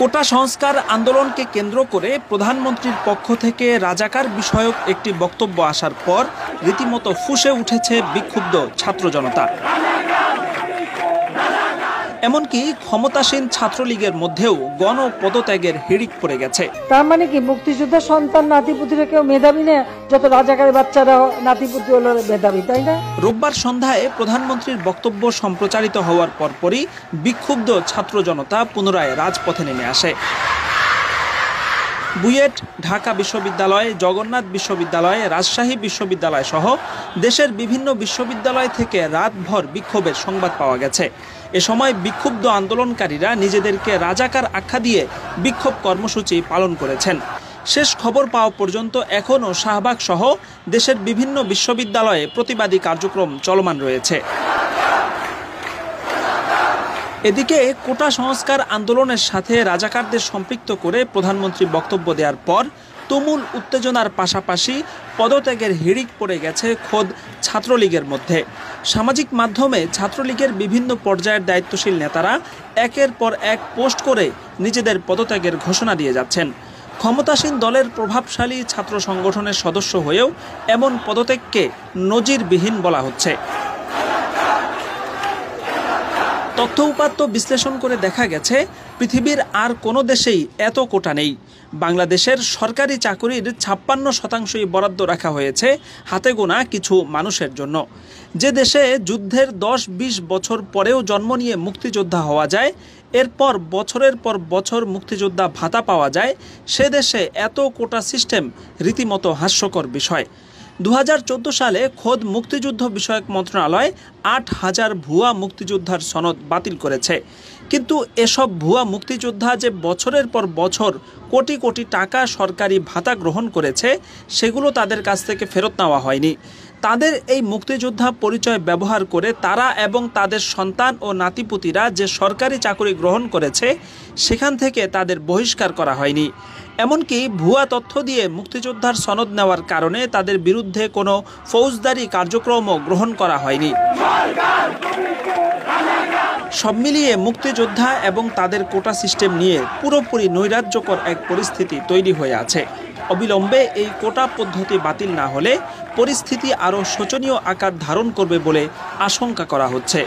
কোটা সংস্কার আন্দোলনকে কেন্দ্র করে প্রধানমন্ত্রীর পক্ষ থেকে রাজাকার বিষয়ক একটি বক্তব্য আসার পর রীতিমতো ফুঁসে উঠেছে বিক্ষুব্ধ ছাত্র জনতা। এমনকি ক্ষমতাসীন ছাত্রলীগের মধ্যেও গণপদত্যাগের হিড়িক পড়ে গেছে। তার মানে কি মুক্তিযোদ্ধার সন্তান নাতিপুতিরা কেউ মেধাবী না, যত রাজাকারের বাচ্চারা নাতিপুতি হলো মেধাবী, তাই না? রোববার সন্ধ্যায় প্রধানমন্ত্রীর বক্তব্য সম্প্রচারিত হওয়ার পরপরই বিক্ষুব্ধ ছাত্র জনতা পুনরায় রাজপথে নেমে আসে। বুয়েট, ঢাকা বিশ্ববিদ্যালয়, জগন্নাথ বিশ্ববিদ্যালয়, রাজশাহী বিশ্ববিদ্যালয় সহ দেশের বিভিন্ন বিশ্ববিদ্যালয় থেকে রাতভর বিক্ষোভের সংবাদ পাওয়া গেছে। এ সময় বিক্ষুব্ধ আন্দোলনকারীরা নিজেদেরকে রাজাকার আখ্যা দিয়ে বিক্ষোভ কর্মসূচি পালন করেছেন। শেষ খবর পাওয়া পর্যন্ত এখনও শাহবাগ সহ দেশের বিভিন্ন বিশ্ববিদ্যালয়ে প্রতিবাদী কার্যক্রম চলমান রয়েছে। এদিকে কোটা সংস্কার আন্দোলনের সাথে রাজাকারদের সম্পৃক্ত করে প্রধানমন্ত্রী বক্তব্য দেওয়ার পর তুমুল উত্তেজনার পাশাপাশি পদত্যাগের হিড়িক পড়ে গেছে খোদ ছাত্রলীগের মধ্যে। সামাজিক মাধ্যমে ছাত্রলীগের বিভিন্ন পর্যায়ের দায়িত্বশীল নেতারা একের পর এক পোস্ট করে নিজেদের পদত্যাগের ঘোষণা দিয়ে যাচ্ছেন। ক্ষমতাসীন দলের প্রভাবশালী ছাত্র সংগঠনের সদস্য হয়েও এমন পদত্যাগকে নজিরবিহীন বলা হচ্ছে। তথ্য উপাত্ত বিশ্লেষণ করে দেখা গেছে পৃথিবীর আর কোনো দেশেই এত কোটা নেই। বাংলাদেশের সরকারি চাকুরির ৫৬% বরাদ্দ রাখা হয়েছে হাতে গোনা কিছু মানুষের জন্য। যে দেশে যুদ্ধের ১০-২০ বছর পরেও জন্ম নিয়ে মুক্তিযোদ্ধা হওয়া যায়, এরপর বছরের পর বছর মুক্তিযোদ্ধা ভাতা পাওয়া যায়, সে দেশে এত কোটা সিস্টেম রীতিমতো হাস্যকর বিষয়। ২০১৪ সালে খোদ মুক্তিযুদ্ধ বিষয়ক মন্ত্রণালয় ৮,০০০ ভুয়া মুক্তিযোদ্ধার সনদ বাতিল করেছে। কিন্তু এসব ভুয়া মুক্তিযোদ্ধা যে বছরের পর বছর কোটি কোটি টাকা সরকারি ভাতা গ্রহণ করেছে, সেগুলো তাদের কাছ থেকে ফেরত নেওয়া হয়নি। তাদের এই মুক্তিযোদ্ধা পরিচয় ব্যবহার করে তারা এবং তাদের সন্তান ও নাতিপুতিরা যে সরকারি চাকরি গ্রহণ করেছে, সেখান থেকে তাদের বহিষ্কার করা হয়নি। এমনকি ভুয়া তথ্য দিয়ে মুক্তিযোদ্ধার সনদ নেওয়ার কারণে তাদের বিরুদ্ধে কোনো ফৌজদারি কার্যক্রমও গ্রহণ করা হয়নি। সব মিলিয়ে মুক্তিযোদ্ধা এবং তাদের কোটা সিস্টেম নিয়ে পুরোপুরি নৈরাজ্যকর এক পরিস্থিতি তৈরি হয়ে আছে। অবিলম্বে এই কোটা পদ্ধতি বাতিল না হলে পরিস্থিতি আরও শোচনীয় আকার ধারণ করবে বলে আশঙ্কা করা হচ্ছে।